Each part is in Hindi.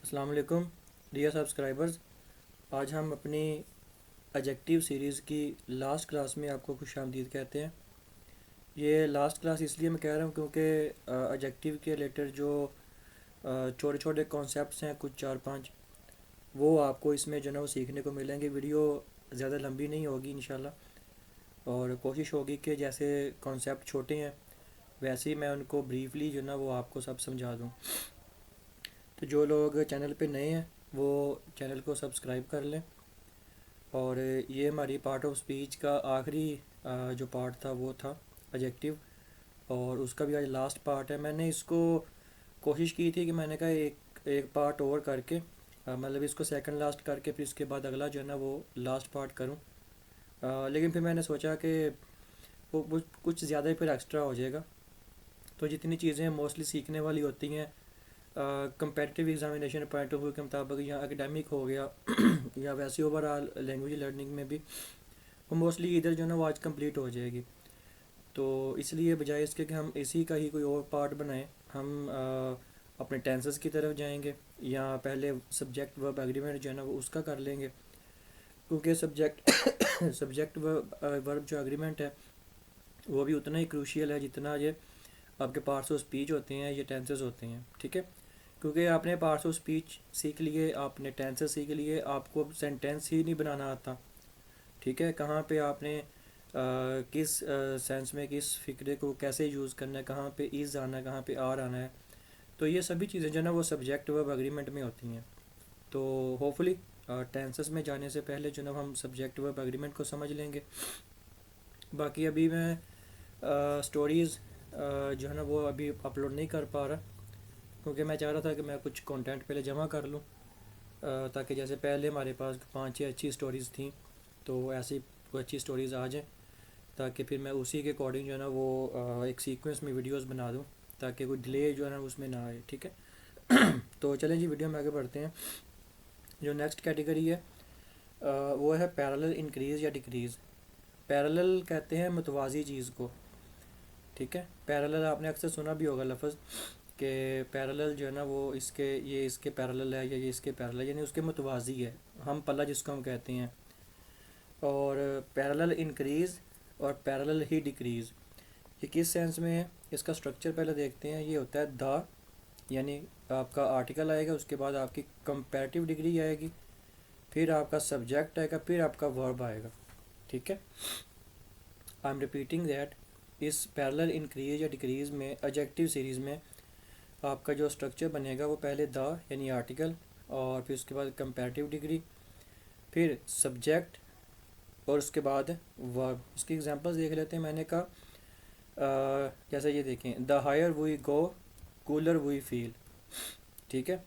अस्सलाम वालेकुम डियर सब्सक्राइबर्स। आज हम अपनी एडजेक्टिव सीरीज़ की लास्ट क्लास में आपको खुशामदीद कहते हैं। ये लास्ट क्लास इसलिए मैं कह रहा हूँ क्योंकि एडजेक्टिव के रिलेटेड जो छोटे छोटे कॉन्सेप्ट्स हैं, कुछ चार पांच, वो आपको इसमें जो है वो सीखने को मिलेंगे। वीडियो ज़्यादा लंबी नहीं होगी इंशाल्लाह, और कोशिश होगी कि जैसे कॉन्सेप्ट छोटे हैं वैसे ही मैं उनको ब्रीफली जो ना वो आपको सब समझा दूँ। तो जो लोग चैनल पे नए हैं वो चैनल को सब्सक्राइब कर लें। और ये हमारी पार्ट ऑफ स्पीच का आखिरी जो पार्ट था वो था एडजेक्टिव, और उसका भी आज लास्ट पार्ट है। मैंने इसको कोशिश की थी कि मैंने कहा एक एक पार्ट और करके मतलब इसको सेकंड लास्ट करके फिर इसके बाद अगला जो है ना वो लास्ट पार्ट करूं। लेकिन फिर मैंने सोचा कि वो कुछ ज़्यादा ही फिर एक्स्ट्रा हो जाएगा। तो जितनी चीज़ें मोस्टली सीखने वाली होती हैं competitive examination point of view के मुताबिक, या एकेडमिक हो गया या वैसे ओवरऑल लैंग्वेज लर्निंग में भी, वो मोस्टली इधर जो है ना वो आज कंप्लीट हो जाएगी। तो इसलिए बजाय इसके कि हम इसी का ही कोई और पार्ट बनाएं, हम अपने टेंसेस की तरफ जाएंगे, या पहले सब्जेक्ट वर्ब एग्रीमेंट जो है ना वो उसका कर लेंगे। क्योंकि सब्जेक्ट सब्जेक्ट वर्ब जो एग्रीमेंट है वो भी उतना ही क्रूशियल है जितना ये आपके पार्ट्स ऑफ स्पीच होते हैं, ये टेंसेस होते हैं। ठीक है, क्योंकि आपने पार्ट्स ऑफ स्पीच सीख लिए, आपने टेंसेस सीख लिए, आपको सेंटेंस ही नहीं बनाना आता। ठीक है, कहाँ पे आपने किस सेंस में किस फिक्रे को कैसे यूज़ करना है, कहाँ पे इज़ आना है, कहाँ पे आर आना है। तो ये सभी चीज़ें जो है ना वो सब्जेक्ट वर्ब एग्रीमेंट में होती हैं। तो होपफुली टेंसेस में जाने से पहले जो है ना हम सब्जेक्ट वर्ब एग्रीमेंट को समझ लेंगे। बाकी अभी मैं स्टोरीज़ जो है ना वो अभी अपलोड नहीं कर पा रहा, क्योंकि मैं चाह रहा था कि मैं कुछ कंटेंट पहले जमा कर लूँ, ताकि जैसे पहले हमारे पास 5-6 अच्छी स्टोरीज़ थी, तो ऐसी कोई अच्छी स्टोरीज़ आ जाएँ, ताकि फिर मैं उसी के अकॉर्डिंग जो है ना वो एक सीक्वेंस में वीडियोस बना दूँ, ताकि कोई डिले जो है ना उसमें ना आए। ठीक है तो चलें जी, वीडियो में आगे बढ़ते हैं। जो नेक्स्ट कैटेगरी है वो है पैरेलल इंक्रीज़ या डिक्रीज़। पैरेलल कहते हैं मुतवाज़ी चीज़ को। ठीक है, पैरेलल आपने अक्सर सुना भी होगा लफ्ज़ कि पैरेलल जो है ना वो ये इसके पैरेलल है, या ये इसके पैरेलल, यानी उसके मुतवाज़ी है, हम पल्ला जिसको हम कहते हैं। और पैरेलल इंक्रीज़ और पैरेलल ही डिक्रीज़, ये किस सेंस में है, इसका स्ट्रक्चर पहले देखते हैं। ये होता है द, यानी आपका आर्टिकल आएगा, उसके बाद आपकी कंपैरेटिव डिग्री आएगी, फिर आपका सब्जेक्ट आएगा, फिर आपका वर्ब आएगा। ठीक है, आई एम रिपीटिंग दैट। इस पैरेलल इंक्रीज या डिक्रीज़ में एडजेक्टिव सीरीज़ में आपका जो स्ट्रक्चर बनेगा वो पहले द यानी आर्टिकल, और फिर उसके बाद कंपैरेटिव डिग्री, फिर सब्जेक्ट, और उसके बाद वर्ब। इसकी एग्जांपल्स देख लेते हैं। मैंने कहा जैसे ये देखें, the higher we go cooler we feel. ठीक है,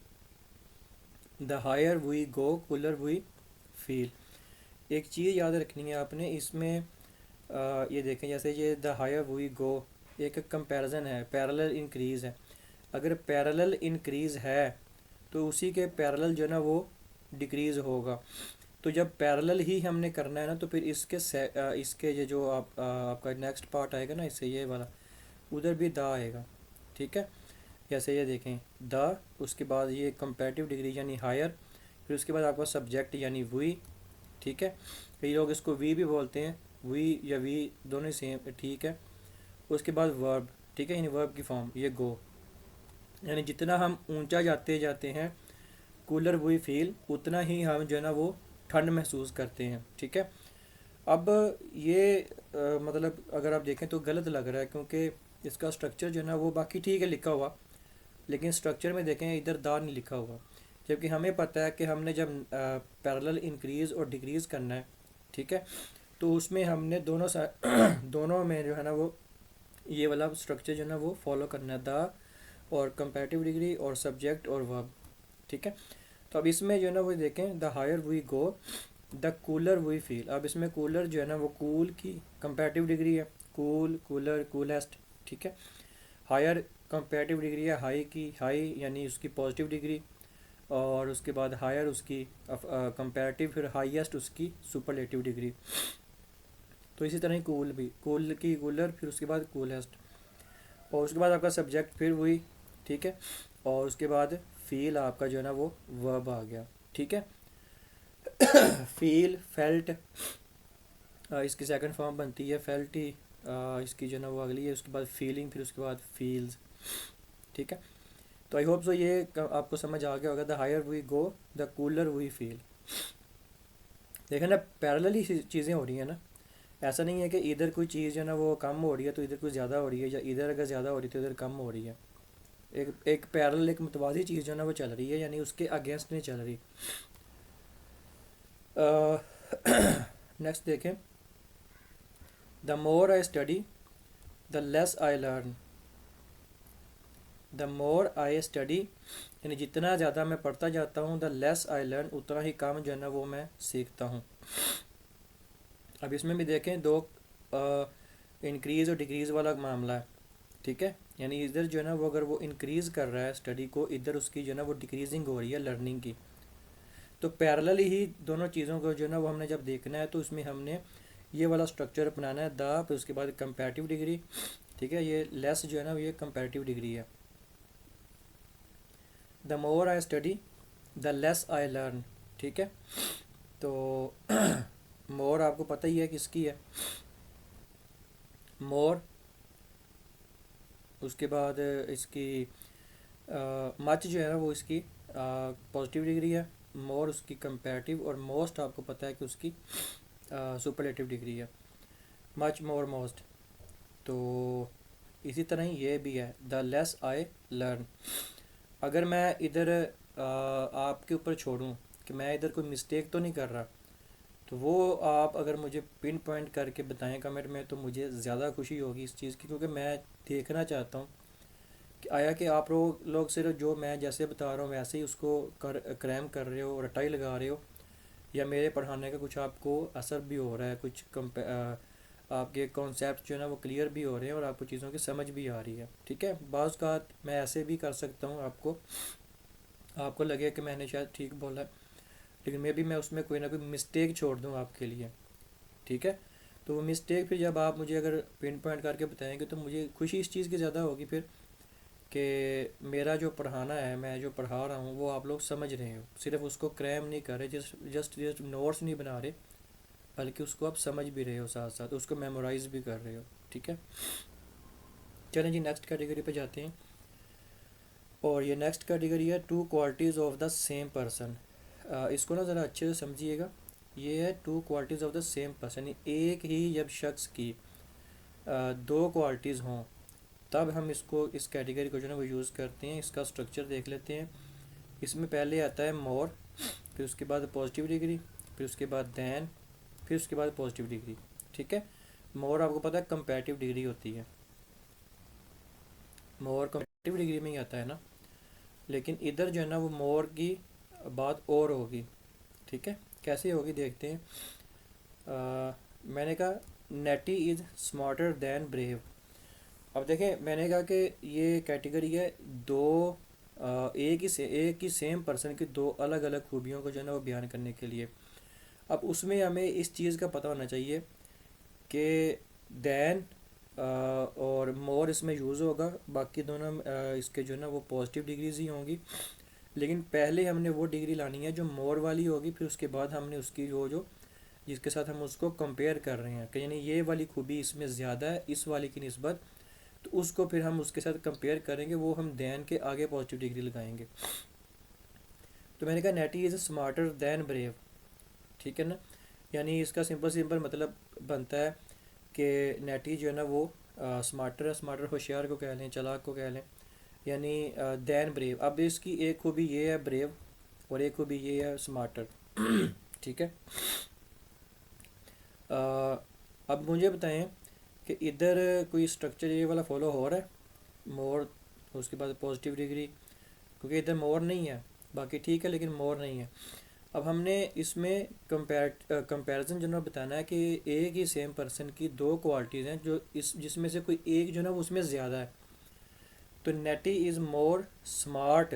the higher we go cooler we feel. एक चीज़ याद रखनी है आपने इसमें, ये देखें, जैसे ये द हायर वी गो एक कंपैरिजन है, पैरेलल इंक्रीज़ है। अगर पैरेलल इंक्रीज़ है तो उसी के पैरेलल जो है ना वो डिक्रीज़ होगा। तो जब पैरेलल ही हमने करना है ना, तो फिर इसके ये जो आपका नेक्स्ट पार्ट आएगा ना, इससे ये वाला, उधर भी द आएगा। ठीक है, जैसे ये देखें, द, उसके बाद ये कंपैरेटिव डिग्री यानी हायर, फिर उसके बाद आपका सब्जेक्ट यानी वी। ठीक है, कई लोग इसको वी भी बोलते हैं, वी या वी दोनों ही सेम। ठीक है, उसके बाद वर्ब। ठीक है, यानी वर्ब की फॉर्म ये गो, यानी जितना हम ऊंचा जाते जाते हैं कूलर वी फील, उतना ही हम जो है ना वो ठंड महसूस करते हैं। ठीक है, अब ये मतलब अगर आप देखें तो गलत लग रहा है, क्योंकि इसका स्ट्रक्चर जो है ना वो बाकी ठीक है लिखा हुआ, लेकिन स्ट्रक्चर में देखें इधर दार नहीं लिखा हुआ, जबकि हमें पता है कि हमने जब पैरेलल इंक्रीज़ और डिक्रीज़ करना है, ठीक है, तो उसमें हमने दोनों दोनों में जो है ना वो ये वाला स्ट्रक्चर जो है ना वो फॉलो करना है, द और कंपैरेटिव डिग्री और सब्जेक्ट और वर्ब। ठीक है, तो अब इसमें जो है ना वो देखें, the higher we go the cooler we feel. अब इसमें कूलर जो है ना वो कूल की कंपैरेटिव डिग्री है, कूल, कूलर, कूलेस्ट। ठीक है, हायर कंपैरेटिव डिग्री है हाई की, हाई यानी उसकी पॉजिटिव डिग्री, और उसके बाद हायर उसकी कंपैरेटिव, फिर हाईएस्ट उसकी सुपरलेटिव डिग्री। तो इसी तरह ही कूल भी, कूल की कूलर, फिर उसके बाद कूलेस्ट, और उसके बाद आपका सब्जेक्ट फिर वही। ठीक है, और उसके बाद फील आपका जो है ना वो वर्ब आ गया। ठीक है, फील, फेल्ट, इसकी सेकंड फॉर्म बनती है फेल्ट ही, इसकी जो है ना वो अगली है, उसके बाद फीलिंग, फिर उसके बाद फील्स। ठीक है, तो आई होप सो ये आपको समझ आ गया होगा। The higher we go the cooler we feel. देखें ना, पैरेलल ही चीज़ें हो रही हैं ना। ऐसा नहीं है कि इधर कोई चीज़ जो है ना वो कम हो रही है तो इधर कुछ ज़्यादा हो रही है, या इधर अगर ज़्यादा हो रही है तो इधर कम हो रही है। एक पैरेलल, एक मुतवाज़ी चीज़ जो है ना वो चल रही है, यानी उसके अगेंस्ट नहीं चल रही। नेक्स्ट देखें, the more I study the less I learn. The more I study, यानी जितना ज़्यादा मैं पढ़ता जाता हूँ, द लेस आई लर्न, उतना ही कम जो है ना वो मैं सीखता हूँ। अब इसमें भी देखें, दो इंक्रीज़ और डिक्रीज़ वाला मामला है। ठीक है, यानी इधर जो है ना वो अगर वो इंक्रीज़ कर रहा है स्टडी को, इधर उसकी जो है ना वो डिक्रीजिंग हो रही है लर्निंग की। तो पैरेलल ही दोनों चीज़ों को जो है ना वो हमने जब देखना है तो इसमें हमने ये वाला स्ट्रक्चर अपनाना है, द, फिर उसके बाद कंपैरेटिव डिग्री। ठीक है, ये लेस जो है ना ये कंपैरेटिव डिग्री है। The more I study the less I learn. ठीक है, तो मोर आपको पता ही है किसकी है, मोर, उसके बाद इसकी मच जो है ना वो इसकी पॉजिटिव डिग्री है, मोर उसकी कंपैरेटिव, और मोस्ट आपको पता है कि उसकी सुपरलेटिव डिग्री है, मच, मोर, मोस्ट। तो इसी तरह ही ये भी है, द लेस आई लर्न। अगर मैं इधर आपके ऊपर छोड़ूं कि मैं इधर कोई मिस्टेक तो नहीं कर रहा, तो वो आप अगर मुझे पिन पॉइंट करके बताएं कमेंट में, तो मुझे ज़्यादा खुशी होगी इस चीज़ की, क्योंकि मैं देखना चाहता हूँ कि आया कि आप लोग सिर्फ जो मैं जैसे बता रहा हूँ वैसे ही उसको क्रैम कर रहे हो, रटाई लगा रहे हो, या मेरे पढ़ाने का कुछ आपको असर भी हो रहा है, कुछ आपके कॉन्सेप्ट जो है ना वो क्लियर भी हो रहे हैं और आपको चीज़ों की समझ भी आ रही है। ठीक है, बाज़ का मैं ऐसे भी कर सकता हूँ, आपको लगे कि मैंने शायद ठीक बोला है, लेकिन मे भी मैं उसमें कोई ना कोई मिस्टेक छोड़ दूँ आपके लिए। ठीक है, तो वो मिस्टेक फिर जब आप मुझे अगर पिन पॉइंट करके बताएंगे तो मुझे खुशी इस चीज़ की ज़्यादा होगी फिर, कि मेरा जो पढ़ाना है, मैं जो पढ़ा रहा हूँ वो आप लोग समझ रहे हो, सिर्फ उसको क्रैम नहीं कर रहे, जस्ट नोट्स नहीं बना रहे, बल्कि उसको आप समझ भी रहे हो, साथ साथ उसको मेमोराइज भी कर रहे हो। ठीक है, चलें जी नेक्स्ट कैटेगरी पे जाते हैं, और ये नेक्स्ट कैटेगरी है two qualities of the same person. इसको ना ज़रा अच्छे से समझिएगा, ये है two qualities of the same person, एक ही जब शख्स की दो क्वालिटीज़ हों तब हम इसको, इस कैटेगरी को जो है ना वो यूज़ करते हैं। इसका स्ट्रक्चर देख लेते हैं। इसमें पहले आता है मोर, फिर उसके बाद पॉजिटिव डिग्री, फिर उसके बाद दैन, फिर उसके बाद पॉजिटिव डिग्री। ठीक है, मोर आपको पता है कंपैरेटिव डिग्री होती है, मोर कंपैरेटिव डिग्री में ही आता है ना, लेकिन इधर जो है ना वो मोर की बात और होगी। ठीक है, कैसे होगी देखते हैं। मैंने कहा नेटी इज़ स्मार्टर दैन ब्रेव। अब देखें, मैंने कहा कि ये कैटेगरी है दो एक ही सेम पर्सन की दो अलग अलग खूबियों को जो है ना वो बयान करने के लिए। अब उसमें हमें इस चीज़ का पता होना चाहिए कि दैन और मोर इसमें यूज़ होगा, बाकी दोनों इसके जो है ना वो पॉजिटिव डिग्रीज ही होंगी, लेकिन पहले हमने वो डिग्री लानी है जो मोर वाली होगी, फिर उसके बाद हमने उसकी वो जो जिसके साथ हम उसको कंपेयर कर रहे हैं कि यानी ये वाली खूबी इसमें ज़्यादा है इस वाली की निस्बत, तो उसको फिर हम उसके साथ कंपेयर करेंगे, वो हम दैन के आगे पॉजिटिव डिग्री लगाएंगे। तो मैंने कहा नेटी इज़ स्मार्टर दैन ब्रेव। ठीक है ना, यानी इसका सिंपल सिंपल मतलब बनता है कि नेटी जो है ना वो स्मार्टर है, स्मार्टर होशियार को कह लें, चालाक को कह लें, यानी दैन ब्रेव। अब इसकी एक खूबी ये है ब्रेव, और एक खूबी ये है स्मार्टर। ठीक है, अब मुझे बताएं कि इधर कोई स्ट्रक्चर ये वाला फॉलो हो रहा है, मोर, उसके बाद पॉजिटिव डिग्री, क्योंकि इधर मोर नहीं है, बाकी ठीक है लेकिन मोर नहीं है। अब हमने इसमें कंपैरिजन जो ना बताना है कि एक ही सेम पर्सन की दो क्वालिटीज़ हैं जो इस जिसमें से कोई एक जो ना वो उसमें ज़्यादा है। तो नेटी इज़ मोर स्मार्ट,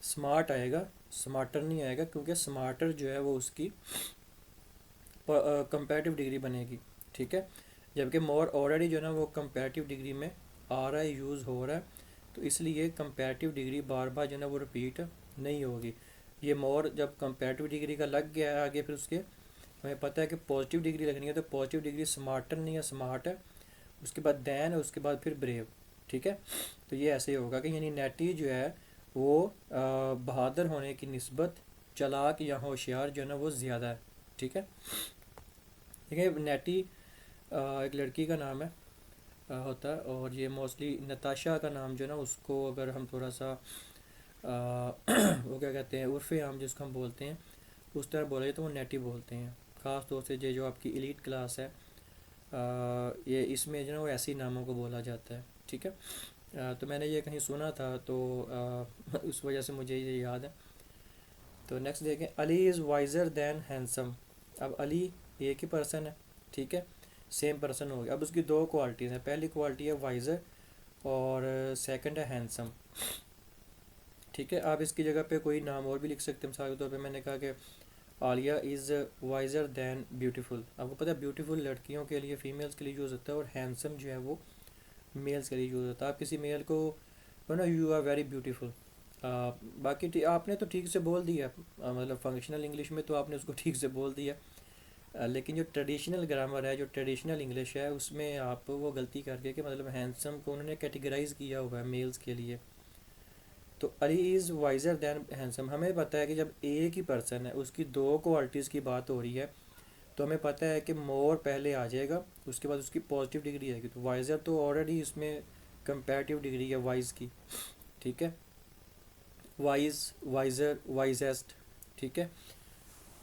स्मार्ट आएगा, स्मार्टर नहीं आएगा, क्योंकि स्मार्टर जो है वो उसकी कंपैरेटिव डिग्री बनेगी। ठीक है, जबकि मोर ऑलरेडी जो है ना वो कंपैरेटिव डिग्री में आ रहा है, यूज़ हो रहा है, तो इसलिए कंपैरेटिव डिग्री बार बार जो है ना वो रिपीट नहीं होगी। ये मोर जब कंपैरेटिव डिग्री का लग गया है आगे, फिर उसके हमें पता है कि पॉजिटिव डिग्री लगनी है, तो पॉजिटिव डिग्री स्मार्टर नहीं है, स्मार्ट है, उसके बाद दैन है, उसके बाद फिर ब्रेव। ठीक है, तो ये ऐसे ही होगा कि यानी नेटी जो है वो बहादुर होने की निस्बत चालाक या होशियार जो है ना वो ज़्यादा है। ठीक है, देखिए नेटी एक लड़की का नाम है होता है, और ये मोस्टली नताशा का नाम जो है ना उसको अगर हम थोड़ा सा वो क्या कहते हैं उर्फ़े आम जिसको हम बोलते हैं उस तरह बोले तो वो नेटी बोलते हैं। ख़ास तौर से ये जो आपकी एलीट क्लास है ये इसमें जो है ना वो ऐसी नामों को बोला जाता है। ठीक है, तो मैंने ये कहीं सुना था तो उस वजह से मुझे ये याद है। तो नेक्स्ट देखें, Ali is wiser than handsome. अब अली एक ही पर्सन है, ठीक है, सेम पर्सन हो गया। अब उसकी दो क्वालिटीज़ हैं, पहली क्वालिटी है वाइज़र और सेकंड है हैंडसम। ठीक है, आप इसकी जगह पे कोई नाम और भी लिख सकते हैं। मिसाल के तौर पे मैंने कहा कि Alia is wiser than beautiful. आपको पता है ब्यूटीफुल लड़कियों के लिए, फीमेल्स के लिए यूज़ होता है, और हैंडसम जो है वो मेल्स के लिए यूज़ होता है। आप किसी मेल को ना यू आर वेरी ब्यूटीफुल, बाकी आपने तो ठीक से बोल दिया, मतलब फंक्शनल इंग्लिश में तो आपने उसको ठीक से बोल दिया, लेकिन जो ट्रेडिशनल ग्रामर है, जो ट्रेडिशनल इंग्लिश है, उसमें आप वो गलती करके कि मतलब हैंडसम को उन्होंने कैटेगराइज किया हुआ है मेल्स के लिए। तो Ali is wiser than handsome, हमें पता है कि जब एक ही पर्सन है उसकी दो क्वालिटीज़ की बात हो रही है तो हमें पता है कि मोर पहले आ जाएगा, उसके बाद उसकी पॉजिटिव डिग्री आएगी। तो वाइज़र तो ऑलरेडी इसमें कंपैरेटिव डिग्री है वाइज की। ठीक है, वाइज, वाइज़र, वाइजेस्ट। ठीक है,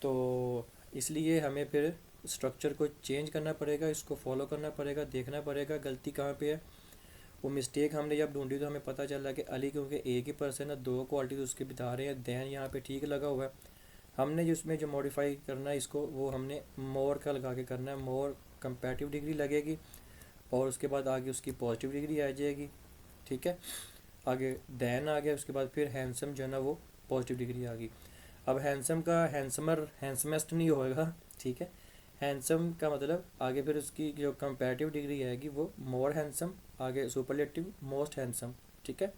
तो इसलिए हमें फिर स्ट्रक्चर को चेंज करना पड़ेगा, इसको फॉलो करना पड़ेगा, देखना पड़ेगा गलती कहाँ पे है। वो मिस्टेक हमने जब ढूंढी तो हमें पता चला कि अली क्योंकि एक ही पर्सन है, दो क्वालिटीज उसके बता रहे हैं, दैन यहाँ पे ठीक लगा हुआ है। हमने जिसमें जो मॉडिफाई करना है इसको, वो हमने मोर का लगा के करना है। मोर कंपैरेटिव डिग्री लगेगी और उसके बाद आगे उसकी पॉजिटिव डिग्री आ जाएगी। ठीक है, आगे दैन आ गया, उसके बाद फिर हैंडसम जो है ना वो पॉजिटिव डिग्री आ गई। अब हैंडसम का हैंडसमर हैंडसमेस्ट नहीं होएगा। ठीक है, हैंडसम का मतलब आगे फिर उसकी जो कंपैरेटिव डिग्री आएगी वो मोर हैंडसम, आगे सुपरलेटिव मोस्ट हैंडसम। ठीक है,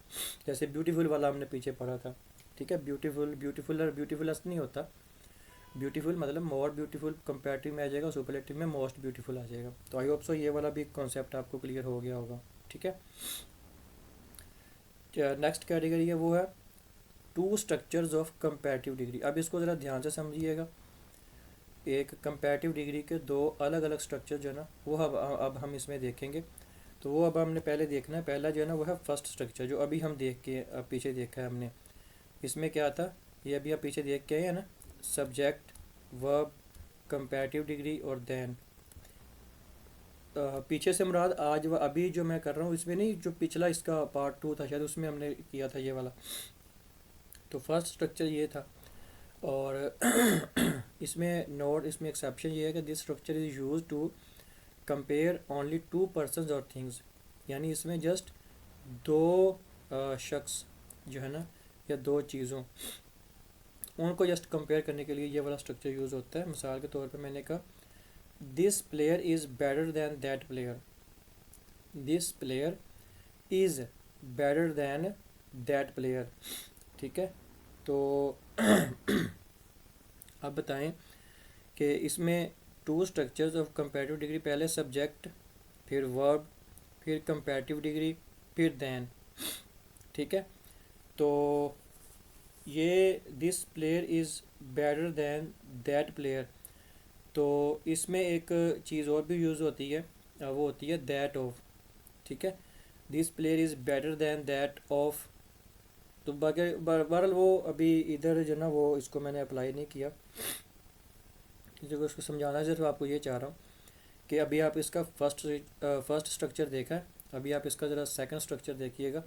जैसे ब्यूटीफुल वाला हमने पीछे पढ़ा था। ठीक है, ब्यूटीफुल, ब्यूटीफुल और ब्यूटीफुलस्ट नहीं होता। ब्यूटीफुल मतलब मोर ब्यूटीफुल कंपैरेटिव में आ जाएगा, सुपरलेटिव में मोस्ट ब्यूटीफुल आ जाएगा। तो आई होप सो ये वाला भी कॉन्सेप्ट आपको क्लियर हो गया होगा। ठीक है, नेक्स्ट कैटेगरी है वो है two structures of comparative degree. अब इसको ज़रा ध्यान से समझिएगा। एक कंपैरेटिव डिग्री के दो अलग अलग स्ट्रक्चर जो है ना वो अब हम इसमें देखेंगे। तो वो अब हमने पहले देखना है। पहला जो है ना वो है फर्स्ट स्ट्रक्चर, जो अभी हम देख के पीछे देखा है हमने। इसमें क्या था, ये अभी आप पीछे देख के आए हैं ना, सब्जेक्ट, वर्ब, कंपैरेटिव डिग्री और देन। पीछे से मुराद आज अभी जो मैं कर रहा हूँ इसमें नहीं, जो पिछला इसका पार्ट 2 था शायद उसमें हमने किया था ये वाला। तो फर्स्ट स्ट्रक्चर ये था, और इसमें नोट, इसमें एक्सेप्शन ये है कि this structure is use to compare only two persons और थिंग्स। यानी इसमें जस्ट दो शख्स जो है ना या दो चीज़ों, उनको जस्ट कंपेयर करने के लिए ये वाला स्ट्रक्चर यूज़ होता है। मिसाल के तौर पे मैंने कहा this player is better than that player, this player is better than that player. ठीक है, तो अब बताएं कि इसमें two structures of comparative degree, पहले सब्जेक्ट, फिर वर्ब, फिर कंपैरेटिव डिग्री, फिर देन। ठीक है, तो ये this player is better than that player, तो इसमें एक चीज़ और भी यूज़ होती है, वो होती है दैट ऑफ। ठीक है, this player is better than that of. तो बहरहाल वो अभी इधर जो ना वो इसको मैंने अप्लाई नहीं किया, जो उसको समझाना सिर्फ आपको ये चाह रहा हूँ कि अभी आप इसका फर्स्ट स्ट्रक्चर देखा है, अभी आप इसका ज़रा सेकंड स्ट्रक्चर देखिएगा,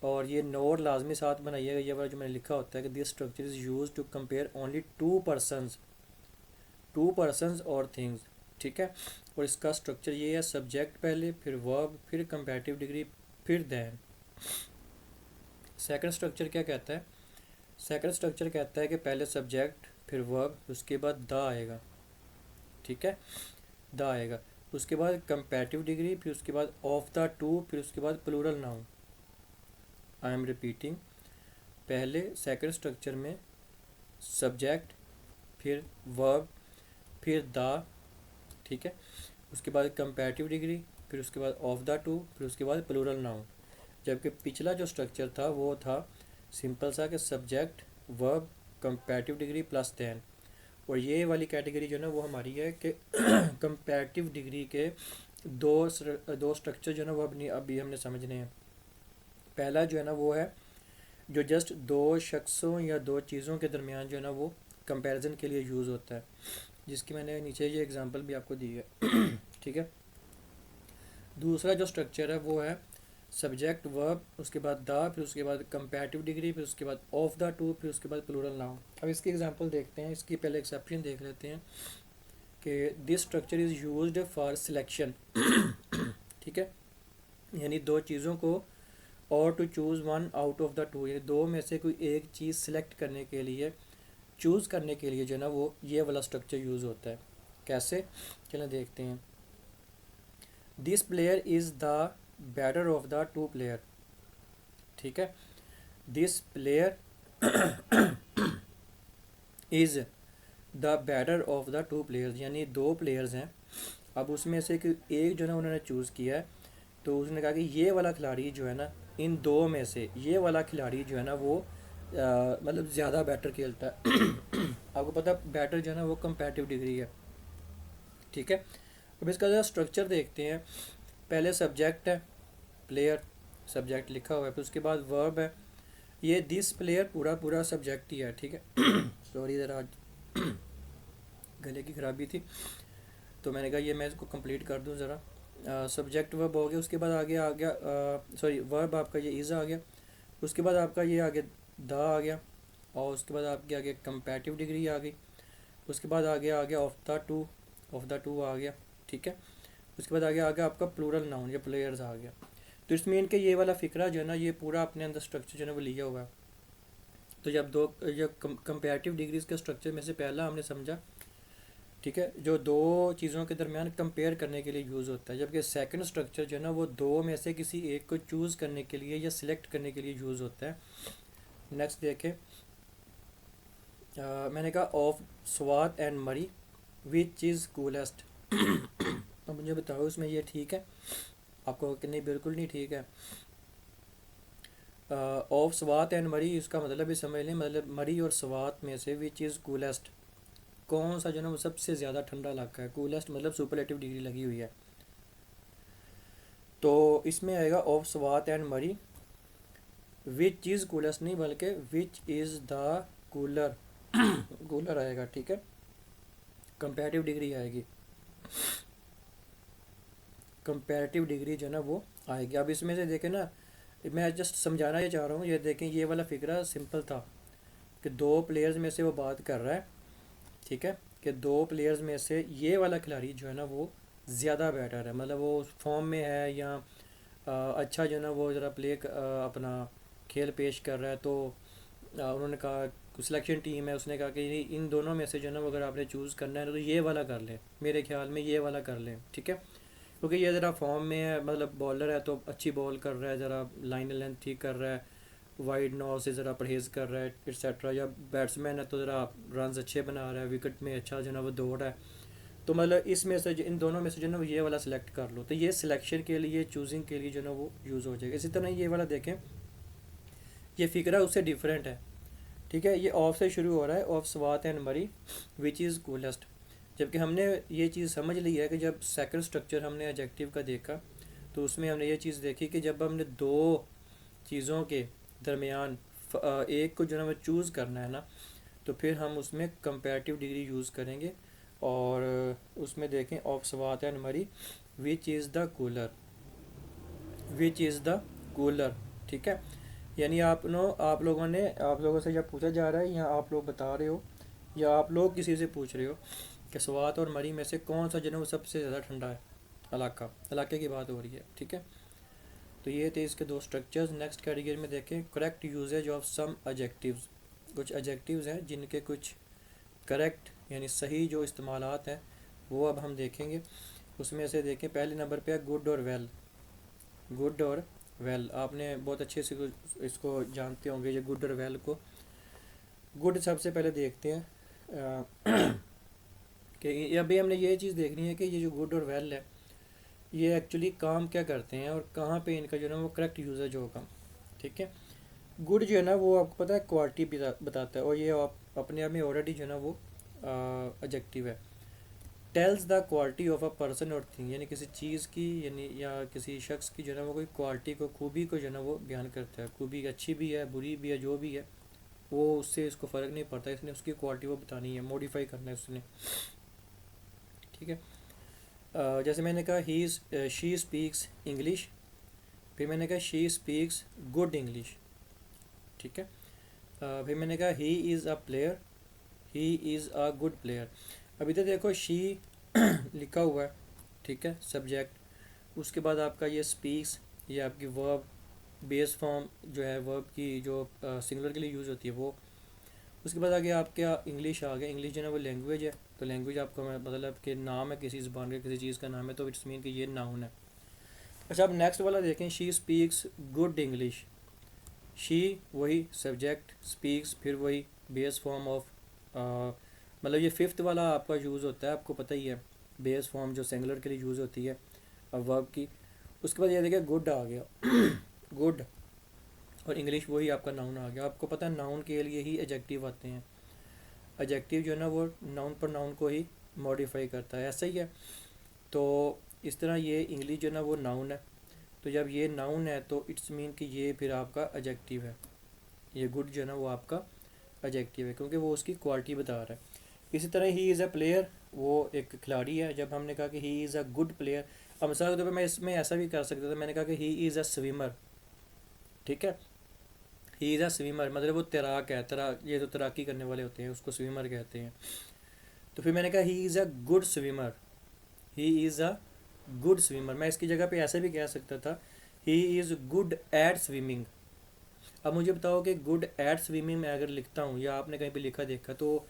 और ये नोट लाजमी साथ बनाइएगा। ये वाला जो मैंने लिखा होता है कि this structure is use to compare only two persons और थिंग्स। ठीक है, और इसका स्ट्रक्चर ये है, सब्जेक्ट पहले, फिर वर्ब, फिर कंपैरेटिव डिग्री, फिर दैन। सेकंड स्ट्रक्चर क्या कहता है, सेकंड स्ट्रक्चर कहता है कि पहले सब्जेक्ट, फिर वर्ब, उसके बाद द आएगा। ठीक है, द आएगा, उसके बाद कंपैरेटिव डिग्री, फिर उसके बाद ऑफ द टू, फिर उसके बाद plural noun. I am repeating, पहले सेकंड स्ट्रक्चर में सब्जेक्ट, फिर वर्ब, फिर द, ठीक है, उसके बाद कंपैरेटिव डिग्री, फिर उसके बाद ऑफ द टू, फिर उसके बाद प्लूरल नाउन। जबकि पिछला जो स्ट्रक्चर था वो था सिंपल सा कि subject, verb, comparative degree plus than. और ये वाली कैटेगरी जो है ना वो हमारी है कि कंपैरेटिव डिग्री के दो स्ट्रक्चर जो है ना वो अभी हमने समझने हैं। पहला जो है ना वो है जो जस्ट दो शख्सों या दो चीज़ों के दरमियान जो है ना वो कंपैरिजन के लिए यूज़ होता है, जिसकी मैंने नीचे ये एग्जांपल भी आपको दी है। ठीक है। दूसरा जो स्ट्रक्चर है वो है सब्जेक्ट, वर्ब, उसके बाद द, फिर उसके बाद कंपैरेटिव डिग्री, फिर उसके बाद ऑफ द टू, फिर उसके बाद प्लूरल नाउन। अब इसकी एग्जांपल देखते हैं, इसकी पहले एक्सेप्शन देख लेते हैं कि this structure is used for selection. ठीक है, यानी दो चीज़ों को और to choose one out of the two, यानी दो में से कोई एक चीज़ सिलेक्ट करने के लिए, चूज़ करने के लिए जो है ना वो ये वाला स्ट्रक्चर यूज़ होता है। कैसे, चलें देखते हैं। This player is the better of the to player. ठीक है, this player is the better of the two players, यानी दो प्लेयर्स हैं, अब उसमें से एक जो है ना उन्होंने चूज़ किया है, तो उसने कहा कि ये वाला खिलाड़ी जो है ना इन दो में से ये वाला खिलाड़ी जो है ना वो मतलब ज़्यादा बेटर खेलता है। आपको पता है बेटर जो है ना वो कंपैरेटिव डिग्री है। ठीक है, अब इसका जरा स्ट्रक्चर देखते हैं। पहले सब्जेक्ट है, प्लेयर, सब्जेक्ट लिखा हुआ है, फिर उसके बाद वर्ब है, ये दिस प्लेयर पूरा पूरा सब्जेक्ट ही है। ठीक है। सॉरी ज़रा आज गले की खराबी थी, तो मैंने कहा ये मैं इसको कंप्लीट कर दूं ज़रा। सब्जेक्ट वर्ब हो गया, उसके बाद आगे आ गया, सॉरी वर्ब आपका ये इज़ आ गया, उसके बाद आपका ये आगे द आ गया, और उसके बाद आपके आगे कंपैरेटिव डिग्री आ गई, उसके बाद आगे आ गया ऑफ द टू आ गया। ठीक है, उसके बाद आगे आ गया आपका प्लूरल नाउन या प्लेयर्स आ गया। तो इसमें इनके ये वाला फ़िक्रा जो है ना ये पूरा अपने अंदर स्ट्रक्चर जो है ना वो लिया हुआ है। तो जब दो जब कंपैरेटिव डिग्रीज के स्ट्रक्चर में से पहला हमने समझा, ठीक है, जो दो चीज़ों के दरमियान कंपेयर करने के लिए यूज़ होता है, जबकि सेकंड स्ट्रक्चर जो है ना वो दो में से किसी एक को चूज़ करने के लिए या सिलेक्ट करने के लिए यूज़ होता है। नेक्स्ट देखें, मैंने कहा ऑफ स्वात एंड मरी विच इज़ कूलेस्ट। अब मुझे बताओ इसमें ये ठीक है आपको कि नहीं? बिल्कुल नहीं ठीक है। ऑफ स्वात एंड मरी, इसका मतलब भी समझ लें, मतलब मरी और स्वात में से विच इज़ कूलेस्ट, कौन सा जो ना वो सबसे ज़्यादा ठंडा इलाका है। कूलेस्ट मतलब सुपरलेटिव डिग्री लगी हुई है, तो इसमें आएगा ऑफ स्वात एंड मरी विच इज़ कूलेस्ट, नहीं बल्कि which is the cooler. Cooler आएगा। ठीक है, कंपैरेटिव डिग्री आएगी, कंपैरेटिव डिग्री जो है ना वो आएगी। अब इसमें से देखें ना, मैं जस्ट समझाना ये चाह रहा हूँ, ये देखें ये वाला फिक्रा सिंपल था कि दो प्लेयर्स में से वो बात कर रहा है। ठीक है, कि दो प्लेयर्स में से ये वाला खिलाड़ी जो है ना वो ज़्यादा बेटर है, मतलब वो फॉर्म में है या अच्छा जो है ना वो ज़रा अपना खेल पेश कर रहा है। तो उन्होंने कहा, सिलेक्शन टीम है, उसने कहा कि इन दोनों में से जो है ना अगर आपने चूज़ करना है तो ये वाला कर लें, मेरे ख्याल में ये वाला कर लें। ठीक है, क्योंकि ये ज़रा फॉर्म में है, मतलब बॉलर है तो अच्छी बॉल कर रहा है, ज़रा लाइन लेंथ ठीक कर रहा है, वाइड नॉल से ज़रा परहेज़ कर रहा है एक्सेट्रा, या बैट्समैन है तो ज़रा रन्स अच्छे बना रहा है, विकेट में अच्छा जो है ना वो दौड़ रहा है। तो मतलब इसमें से इन दोनों में से जो है ना ये वाला सिलेक्ट कर लो, तो ये सिलेक्शन के लिए, चूजिंग के लिए जो है ना वो यूज़ हो जाएगा। इसी तरह ये वाला देखें, ये फ़िक्रा उससे डिफरेंट है। ठीक है, ये ऑफ से शुरू हो रहा है, ऑफ स्वात एंड मरी विच इज़ कूलेस्ट। जबकि हमने ये चीज़ समझ ली है कि जब सेकंड स्ट्रक्चर हमने एडजेक्टिव का देखा तो उसमें हमने ये चीज़ देखी कि जब हमने दो चीज़ों के दरमियान एक को जो है ना चूज़ करना है ना, तो फिर हम उसमें कंपैरेटिव डिग्री यूज़ करेंगे। और उसमें देखें ऑफ स्वात एंड मरी which is the cooler, which is the cooler. ठीक है, यानी आप लोगों से जब पूछा जा रहा है या आप लोग बता रहे हो या आप लोग किसी से पूछ रहे हो कि स्वात और मरी में से कौन सा जो है वो सबसे ज़्यादा ठंडा है, इलाके की बात हो रही है। ठीक है, तो ये थे इसके दो स्ट्रक्चर्स। नेक्स्ट कैटेगरी में देखें correct usage of some adjectives. कुछ एडजेक्टिव्स हैं जिनके कुछ करेक्ट यानी सही जो इस्तेमालात हैं वो अब हम देखेंगे। उसमें से देखें पहले नंबर पे है गुड और वेल। गुड और वेल, आपने बहुत अच्छे से इसको जानते होंगे ये गुड और वेल को। गुड सबसे पहले देखते हैं कि अभी हमने ये चीज़ देखनी है कि ये जो गुड और वेल है ये एक्चुअली काम क्या करते हैं और कहाँ पे इनका जो है ना वो करेक्ट यूजेज होगा। ठीक है। गुड जो है ना वो आपको पता है क्वालिटी बताता है, और ये आप अपने आप में ऑलरेडी जो है ना वो एडजेक्टिव है। Tells the quality of a person और थिंग, यानी किसी चीज़ की यानी या किसी शख्स की जो है ना वो कोई क्वालिटी को, खूबी को जो है ना वो बयान करता है। खूबी अच्छी भी है, बुरी भी है, जो भी है वो उससे इसको फ़र्क नहीं पड़ता, इसने उसकी क्वालिटी वो बतानी है, मॉडिफाई करना है उसने। ठीक है। जैसे मैंने कहा he is she speaks English, फिर मैंने कहा शी स्पीक्स गुड इंग्लिश। ठीक है। फिर मैंने कहा ही is a player, he is a good player. अभी तो देखो शी लिखा हुआ है, ठीक है, सब्जेक्ट। उसके बाद आपका ये स्पीक्स, ये आपकी वर्ब, बेस फॉर्म जो है वर्ब की जो सिंगुलर के लिए यूज़ होती है वो। उसके बाद आगे आपके इंग्लिश आ गया। इंग्लिश जो है ना वो लैंग्वेज है, तो लैंग्वेज आपका मतलब कि नाम है किसी ज़बान का, किसी चीज़ का नाम है, तो इट्स मीन कि ये नाउन है। अच्छा, अब नेक्स्ट वाला देखें, she speaks good English. She वही सब्जेक्ट, स्पीक्स फिर वही बेस फॉर्म ऑफ, मतलब ये फिफ्थ वाला आपका यूज़ होता है, आपको पता ही है, बेस फॉर्म जो सिंगुलर के लिए यूज़ होती है वर्ब की। उसके बाद ये देखिए गुड आ गया गुड, और इंग्लिश वही आपका नाउन आ गया। आपको पता है नाउन के लिए ही एडजेक्टिव आते हैं। एडजेक्टिव जो है ना वो नाउन पर नाउन को ही मॉडिफाई करता है, ऐसा ही है। तो इस तरह ये इंग्लिश जो है ना वो नाउन है, तो जब ये नाउन है तो इट्स मीन कि ये फिर आपका एडजेक्टिव है। ये गुड जो है ना वो आपका एडजेक्टिव है, क्योंकि वो उसकी क्वालिटी बता रहा है। इसी तरह ही इज़ अ प्लेयर, वो एक खिलाड़ी है। जब हमने कहा कि he is a good player, अब मिसाल के तौर पर मैं इसमें ऐसा भी कर सकता था, मैंने कहा कि ही इज़ अ स्विमर। ठीक है। ही इज़ अ स्विमर मतलब वो तैराक है, तैराक, ये तो तैराकी करने वाले होते हैं उसको स्विमर कहते हैं। तो फिर मैंने कहा ही is a good swimmer, he is a good swimmer. मैं इसकी जगह पे ऐसे भी कह सकता था ही इज़ गुड एट स्विमिंग। अब मुझे बताओ कि गुड एट स्विमिंग में अगर लिखता हूँ या आपने कहीं पे लिखा देखा तो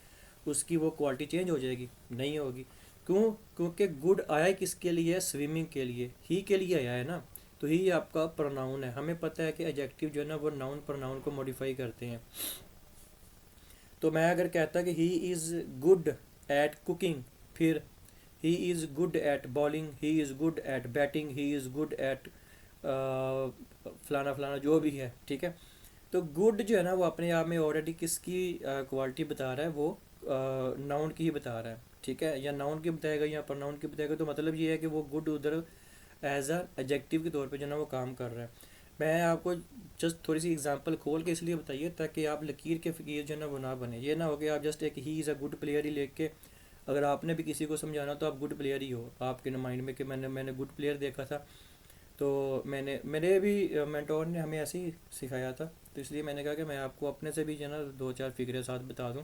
उसकी वो क्वालिटी चेंज हो जाएगी? नहीं होगी। क्यों? क्योंकि गुड आया ही किसके लिए? स्विमिंग के लिए, ही के लिए आया है ना। तो ही आपका प्रोनाउन है। हमें पता है कि एडजेक्टिव जो है ना वो नाउन प्रोनाउन को मॉडिफाई करते हैं। तो मैं अगर कहता कि he is good at cooking, फिर he is good at bowling, he is good at batting, he is good at फलाना फलाना जो भी है। ठीक है। तो गुड जो है ना वो अपने आप में ऑलरेडी किसकी क्वालिटी बता रहा है? वो नाउन की ही बता रहा है। ठीक है। या नाउन की बताएगा या प्रोनाउन की बताएगा, तो मतलब ये है कि वो गुड उधर एज अ एडजेक्टिव के तौर पे जो है ना वो काम कर रहा है। मैं आपको जस्ट थोड़ी सी एग्जांपल खोल के इसलिए बताइए ताकि आप लकीर के फ़कीर जो है ना वो ना बने। ये ना हो कि आप जस्ट एक he is a good player ही लेके, अगर आपने भी किसी को समझाना तो आप गुड प्लेयर ही हो आपके माइंड में कि मैंने गुड प्लेयर देखा था। तो मैंने मेरे भी मेंटोर ने हमें ऐसे ही सिखाया था, तो इसलिए मैंने कहा कि मैं आपको अपने से भी जो है ना दो चार फिक्रे साथ बता दूं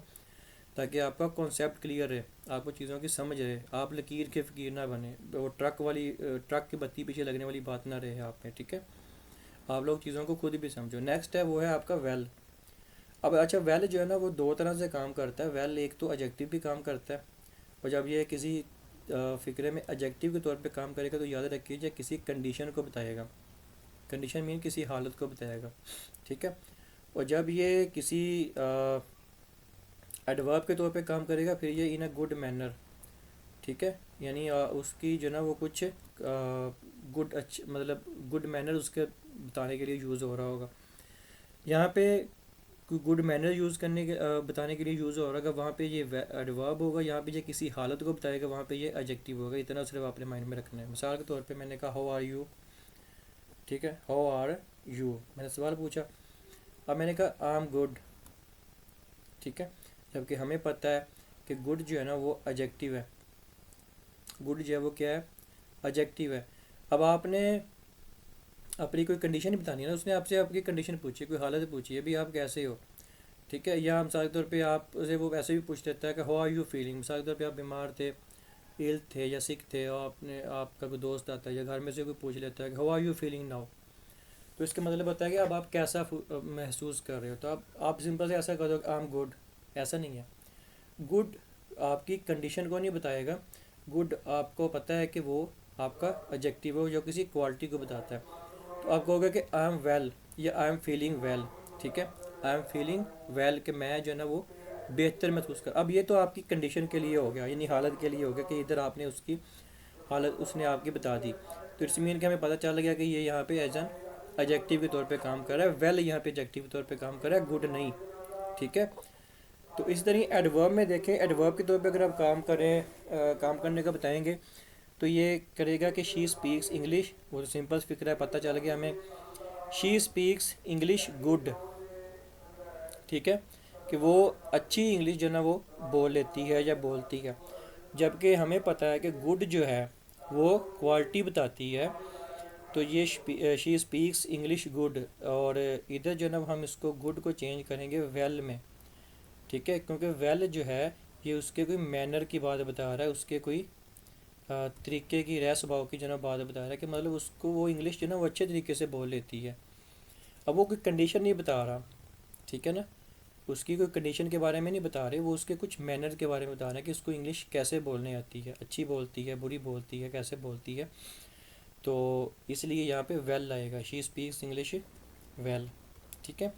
ताकि आपका कॉन्सेप्ट क्लियर रहे, आपको चीज़ों की समझ रहे, आप लकीर के फ़कीर ना बने, वो ट्रक वाली ट्रक की बत्ती पीछे लगने वाली बात ना रहे आप में। ठीक है। आप लोग चीज़ों को खुद भी समझो। नेक्स्ट है वो है आपका वेल। अब अच्छा, वेल जो है ना वो दो तरह से काम करता है। वेल एक तो एडजेक्टिव भी काम करता है, और जब ये किसी फ़िक्रे में एडजेक्टिव के तौर पे काम करेगा तो याद रखिए किसी कंडीशन को बताएगा। कंडीशन मीन किसी हालत को बताएगा। ठीक है। और जब ये किसी एडवर्ब के तौर पे काम करेगा फिर ये इन अ गुड मैनर। ठीक है। यानी उसकी जो ना वो कुछ गुड अच्छ मतलब गुड मैनर उसके बताने के लिए यूज़ हो रहा होगा। यहाँ पे गुड मैनर यूज़ करने के बताने के लिए यूज़ हो रहा होगा, वहाँ पे ये एडवर्ब होगा। यहाँ पे ये किसी हालत को बताएगा, वहाँ पे ये एडजेक्टिव होगा। इतना सिर्फ आपने माइंड में रखना है। मिसाल के तौर पे मैंने कहा हाउ आर यू। ठीक है। हाउ आर यू, मैंने सवाल पूछा। अब मैंने कहा आई एम गुड। ठीक है। जबकि हमें पता है कि गुड जो है ना वो एडजेक्टिव है। गुड जो है वो क्या है? एडजेक्टिव है। अब आपने अपनी कोई कंडीशन बतानी है ना, उसने आपसे आपकी कंडीशन पूछी, कोई हालत पूछी है भी आप कैसे हो। ठीक है। या मिसाल के तौर पे आप उसे वो ऐसे भी पूछ लेता है कि हाउ आर यू फीलिंग। मिसाल के तौर पे आप बीमार थे, इल थे या सिक थे, और आपने आपका कोई दोस्त आता है या घर में से कोई पूछ लेता है कि how are you feeling now. तो इसका मतलब होता है कि अब आप कैसा महसूस कर रहे हो। तो आप सिंपल से ऐसा कर दो आई एम गुड। ऐसा नहीं है। गुड आपकी कंडीशन को नहीं बताएगा। गुड आपको पता है कि वो आपका एडजेक्टिव है जो किसी क्वालिटी को बताता है। तो आप कहोगे कि आई एम वेल या आई एम फीलिंग वेल, ठीक है, आई एम फीलिंग वेल कि मैं जो है ना वो बेहतर महसूस कर। अब ये तो आपकी कंडीशन के लिए हो गया, यानी हालत के लिए हो गया कि इधर आपने उसकी हालत उसने आपकी बता दी। तो इट्स मीन कि हमें पता चल गया कि ये यहाँ पे एज एन एडजेक्टिव के तौर पे काम कर रहा है, वेल यहाँ पे एडजेक्टिव के तौर पे काम कर रहा है, गुड नहीं, ठीक है। तो इस तरह एडवर्ब में देखें, एडवर्ब के तौर पे अगर आप काम करें, काम करने का बताएंगे तो ये करेगा कि शी स्पीक्स इंग्लिश, वो तो सिंपल फिक्र है, पता चल गया हमें। शी स्पीक्स इंग्लिश गुड, ठीक है, कि वो अच्छी इंग्लिश जो है ना वो बोल लेती है या बोलती है। जबकि हमें पता है कि गुड जो है वो क्वालिटी बताती है। तो ये शी स्पीक्स इंग्लिश गुड, और इधर जो है ना हम इसको गुड को चेंज करेंगे वेल में, ठीक है, क्योंकि वेल जो है ये उसके कोई मैनर की बात बता रहा है, उसके कोई तरीके की, रह स्वभाव की जो ना बात बता रहा है, कि मतलब उसको वो इंग्लिश जो ना वो अच्छे तरीके से बोल लेती है। अब वो कोई कंडीशन नहीं बता रहा, ठीक है ना, उसकी कोई कंडीशन के बारे में नहीं बता रहे, वो उसके कुछ मैनर के बारे में बता रहे हैं कि उसको इंग्लिश कैसे बोलने आती है, अच्छी बोलती है, बुरी बोलती है, कैसे बोलती है। तो इसलिए यहाँ पे वेल आएगा, शी स्पीक्स इंग्लिश वेल, ठीक है।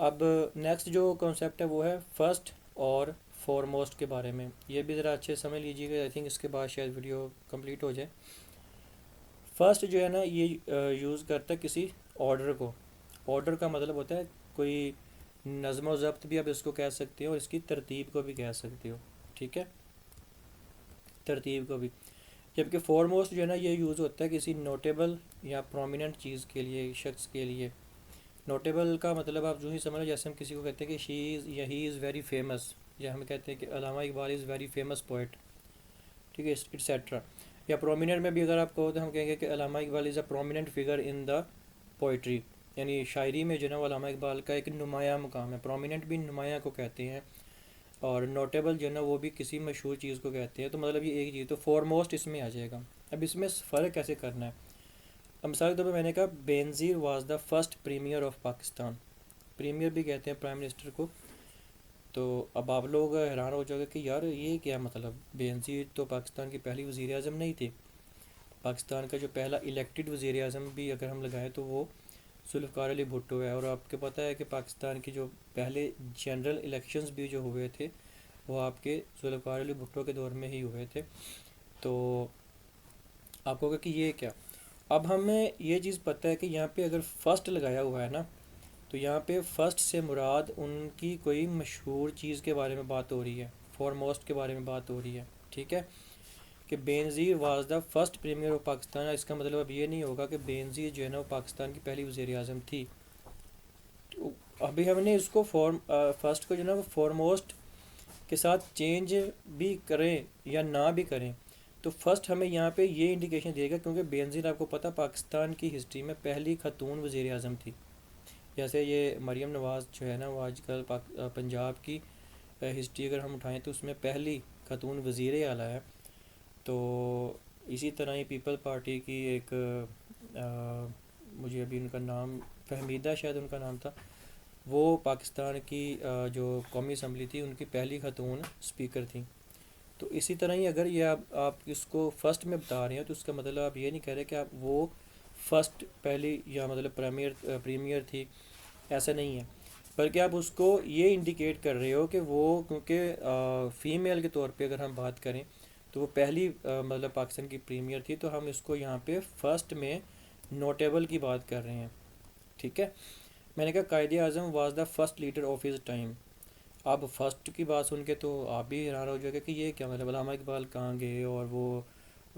अब नेक्स्ट जो कॉन्सेप्ट है वो है फर्स्ट और फॉरमोस्ट के बारे में। ये भी ज़रा अच्छे समझ लीजिएगा, आई थिंक इसके बाद शायद वीडियो कंप्लीट हो जाए। फर्स्ट जो है ना ये यूज़ करता है किसी ऑर्डर को। ऑर्डर का मतलब होता है कोई नज़्म व ज़ब्त भी आप इसको कह सकते हो, और इसकी तरतीब को भी कह सकते हो, ठीक है, तरतीब को भी। जबकि फॉरमोस्ट जो है ना ये यूज़ होता है किसी नोटेबल या प्रोमिनेंट चीज़ के लिए, शख्स के लिए। नोटेबल का मतलब आप जो ही समझ लो, जैसे हम किसी को कहते हैं कि शी इज़ या ही इज़ वेरी फेमस, या हम कहते हैं कि Allama Iqbal is very famous poet, ठीक है, एट्सेट्रा। या प्रोमिनेंट में भी अगर आप कहो तो हम कहेंगे कि Allama Iqbal is a prominent figure in the poetry, यानी शायरी में जो है ना वो अल्लामा इकबाल का एक नुमाया मुकाम है। प्रोमिनेंट भी नुमाया को कहते हैं, और नोटेबल जो है ना वो भी किसी मशहूर चीज़ को कहते हैं। तो मतलब ये एक चीज़, तो फॉरमोस्ट इसमें आ जाएगा। अब इसमें फ़र्क कैसे करना है। अब मिसाल के तौर पर मैंने कहा Benazir was the first premier of Pakistan, premier भी कहते हैं प्राइम मिनिस्टर को। तो अब आप लोग हैरान हो जाओगे कि यार ये क्या मतलब, बेनज़ीर तो पाकिस्तान की पहली वज़ीर आज़म नहीं थी। पाकिस्तान का जो पहला इलेक्टेड वज़ीर आज़म भी अगर हम लगाएं तो वो जुल्फ़िकार अली भुट्टो है। और आपको पता है कि पाकिस्तान की जो पहले जनरल इलेक्शंस भी जो हुए थे वो आपके जुल्फ़िकार अली भुट्टो के दौर में ही हुए थे। तो आप कहोगे कि ये क्या। अब हमें ये चीज़ पता है कि यहाँ पे अगर फर्स्ट लगाया हुआ है ना, तो यहाँ पे फर्स्ट से मुराद उनकी कोई मशहूर चीज़ के बारे में बात हो रही है, फॉरमोस्ट के बारे में बात हो रही है, ठीक है, कि Benazir was the first premier of Pakistan. इसका मतलब अब ये नहीं होगा कि बेनज़ीर जो है ना वो पाकिस्तान की पहली वज़ीर आज़म थी। तो अभी हमने इसको फर्स्ट को जो है ना वो फॉरमोस्ट के साथ चेंज भी करें या ना भी करें, तो फर्स्ट हमें यहाँ पे ये इंडिकेशन देगा, क्योंकि बेनज़ीर आपको पता पाकिस्तान की हिस्ट्री में पहली खातून वज़ीर आज़म थी। जैसे ये मरीम नवाज़ जो है ना वो आजकल पंजाब की हिस्ट्री अगर हम उठाएं तो उसमें पहली खातून वज़ीर आला है। तो इसी तरह ही पीपल पार्टी की एक मुझे अभी उनका नाम, फहमीदा शायद उनका नाम था, वो पाकिस्तान की जो कौमी असम्बली थी उनकी पहली खातून स्पीकर थी। तो इसी तरह ही अगर ये आप इसको फर्स्ट में बता रहे हैं तो उसका मतलब आप ये नहीं कह रहे कि आप वो फर्स्ट पहली या मतलब प्रीमियर थी, ऐसा नहीं है। बल्कि आप उसको ये इंडिकेट कर रहे हो कि वो, क्योंकि फ़ीमेल के तौर पे अगर हम बात करें तो वो पहली मतलब पाकिस्तान की प्रीमियर थी, तो हम इसको यहाँ पे फर्स्ट में नोटेबल की बात कर रहे हैं, ठीक है। मैंने कहा Quaid-e Azam was the first leader of his time. अब फर्स्ट की बात सुन के तो आप भी हैरान हो जाएगा कि ये क्या मतलब, अल्लामा इकबाल कहाँ गए, और वो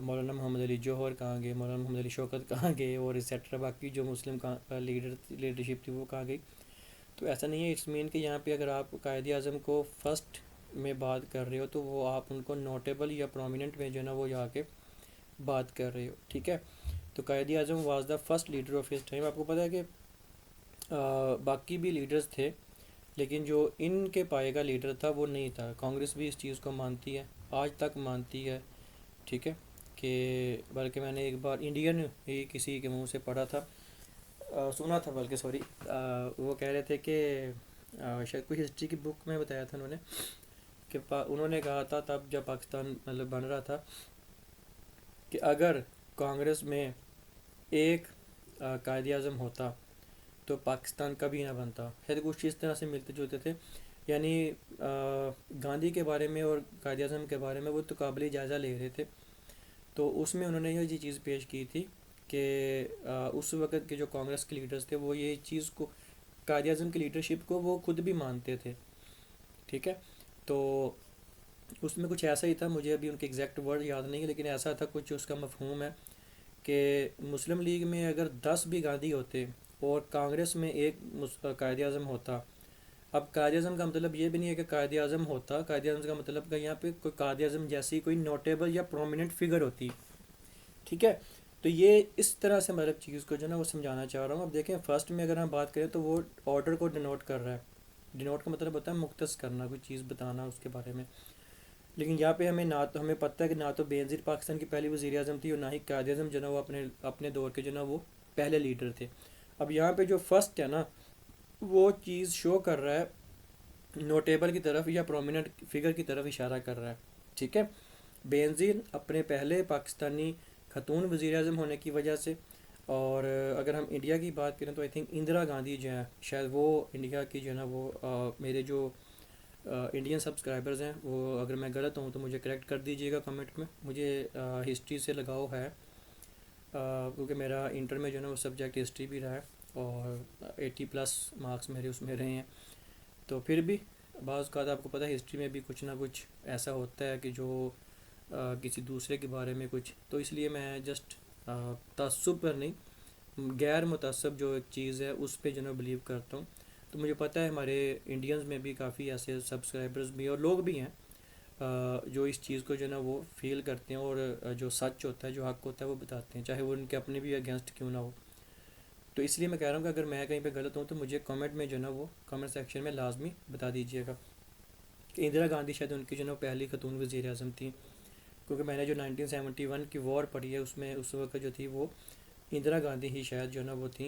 मौलाना मोहम्मद अली जौहर कहाँ गए, मौलाना मोहम्मद अली शौकत कहाँ गए, और एक्सेट्रा बाकी जो मुस्लिम लीडरशिप थी वो कहाँ गई। तो ऐसा नहीं है। इट्स मीन कि यहाँ पे अगर आप कायदे आज़म को फर्स्ट में बात कर रहे हो तो वो आप उनको नोटेबल या प्रोमिनेंट में जो है ना वो जाके बात कर रहे हो, ठीक है। तो Quaid-e Azam was the first leader of his time. आपको पता है कि बाकी भी लीडर्स थे, लेकिन जो इनके पाए का लीडर था वो नहीं था। कांग्रेस भी इस चीज़ को मानती है, आज तक मानती है, ठीक है, कि बल्कि मैंने एक बार इंडियन ही किसी के मुंह से पढ़ा था, सुना था बल्कि, सॉरी, वो कह रहे थे कि शायद कोई हिस्ट्री की बुक में बताया था उन्होंने कि उन्होंने कहा था तब जब पाकिस्तान मतलब बन रहा था कि अगर कांग्रेस में एक कायद आज़म होता तो पाकिस्तान कभी ना बनता। शायद कुछ इस तरह से मिलते जुलते थे। यानी गांधी के बारे में और कायद आज़म के बारे में वो तो काबिल जायज़ा ले रहे थे। तो उसमें उन्होंने ये चीज़ पेश की थी कि उस वक़्त के जो कांग्रेस के लीडर्स थे वो ये चीज़ को, कायद आज़म की लीडरशिप को वो खुद भी मानते थे। ठीक है। तो उसमें कुछ ऐसा ही था, मुझे अभी उनके एग्जैक्ट वर्ड याद नहीं है, लेकिन ऐसा था कुछ, उसका मफहूम है कि मुस्लिम लीग में अगर 10 भी गांधी होते और कांग्रेस में एक कायद आज़म होता। अब कायद आज़म का मतलब ये भी नहीं है कि कायद आज़म होता, कायद आज़म का मतलब कि यहाँ पे कोई कायद आज़म जैसी कोई नोटेबल या प्रोमिनेंट फिगर होती। ठीक है। तो ये इस तरह से मतलब चीज़ को जो ना वो समझाना चाह रहा हूँ। अब देखें, फर्स्ट में अगर हम बात करें तो वो ऑर्डर को डिनोट कर रहा है। डिनोट का मतलब होता है मुख्तस करना, कोई चीज़ बताना उसके बारे में। लेकिन यहाँ पे हमें ना तो हमें पता है कि ना तो बेनज़ीर पाकिस्तान की पहली वज़ीर आज़म थी और ना ही कायद आज़म जो ना वो अपने अपने दौर के जो ना वो पहले लीडर थे। अब यहाँ पे जो फर्स्ट है ना, वो चीज़ शो कर रहा है नोटेबल की तरफ या प्रोमिनेंट फिगर की तरफ इशारा कर रहा है। ठीक है। बेनज़ीर अपने पहले पाकिस्तानी खतून वज़ीर आज़म होने की वजह से। और अगर हम इंडिया की बात करें तो आई थिंक इंदिरा गांधी जो है, शायद वो इंडिया की जो है ना वो मेरे जो इंडियन सब्सक्राइबर्स हैं, वो अगर मैं गलत हूँ तो मुझे करेक्ट कर दीजिएगा कमेंट में। मुझे हिस्ट्री से लगाव है, क्योंकि मेरा इंटर में जो है ना वो सब्जेक्ट हिस्ट्री भी रहा है और 80+ मार्क्स मेरे उसमें रहे हैं। तो फिर भी बाज़ का आपको पता है हिस्ट्री में भी कुछ ना कुछ ऐसा होता है कि जो किसी दूसरे के बारे में कुछ, तो इसलिए मैं जस्ट तअस्सुब पर नहीं, गैर मुतअस्सब जो एक चीज़ है उस पे जो है बिलीव करता हूँ। तो मुझे पता है हमारे इंडियंस में भी काफ़ी ऐसे सब्सक्राइबर्स भी और लोग भी हैं जो इस चीज़ को जो है ना वो फील करते हैं और जो सच होता है, जो हक होता है वो बताते हैं, चाहे वो उनके अपने भी अगेंस्ट क्यों ना हो। तो इसलिए मैं कह रहा हूँ कि अगर मैं कहीं पे गलत हूँ तो मुझे कमेंट में जो है ना वो कमेंट सेक्शन में लाजमी बता दीजिएगा कि इंदिरा गांधी शायद उनकी जो है ना पहली खतून वज़ीर आज़म थी। क्योंकि मैंने जो 1971 की वॉर पढ़ी है उसमें उस वक्त जो थी वो इंदिरा गांधी ही शायद जो है ना वो थी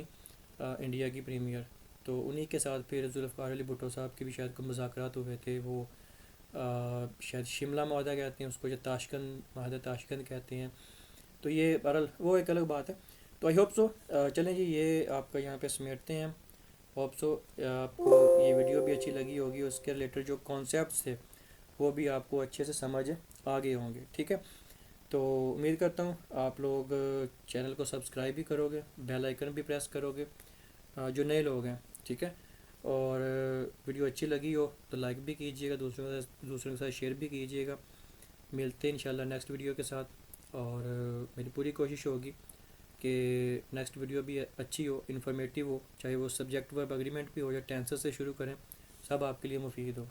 इंडिया की प्रीमियर। तो उन्हीं के साथ फिर जुल्फ़िकार अली भुट्टो साहब के भी शायद कोई मुज़ाकरात हुए थे। वो शायद शिमला माहदा कहते हैं उसको, या ताशकंद माहदा ताशकंद कहते हैं। तो ये बहरहाल वो एक अलग बात है। तो आई होप सो, चलें जी, ये आपका यहाँ पे समेटते हैं। होप सो आपको ये वीडियो भी अच्छी लगी होगी, उसके रिलेटेड जो कॉन्सेप्ट्स थे वो भी आपको अच्छे से समझ आ गए होंगे। ठीक है। तो उम्मीद करता हूँ आप लोग चैनल को सब्सक्राइब भी करोगे, बेल आइकन भी प्रेस करोगे जो नए लोग हैं। ठीक है। और वीडियो अच्छी लगी हो तो लाइक भी कीजिएगा, दूसरों के साथ शेयर भी कीजिएगा। मिलते हैं इंशाल्लाह नेक्स्ट वीडियो के साथ। और मेरी पूरी कोशिश होगी कि नेक्स्ट वीडियो भी अच्छी हो, इन्फॉर्मेटिव हो, चाहे वो सब्जेक्ट वर्ब एग्रीमेंट भी हो या टेंसेस से शुरू करें, सब आपके लिए मुफीद हो।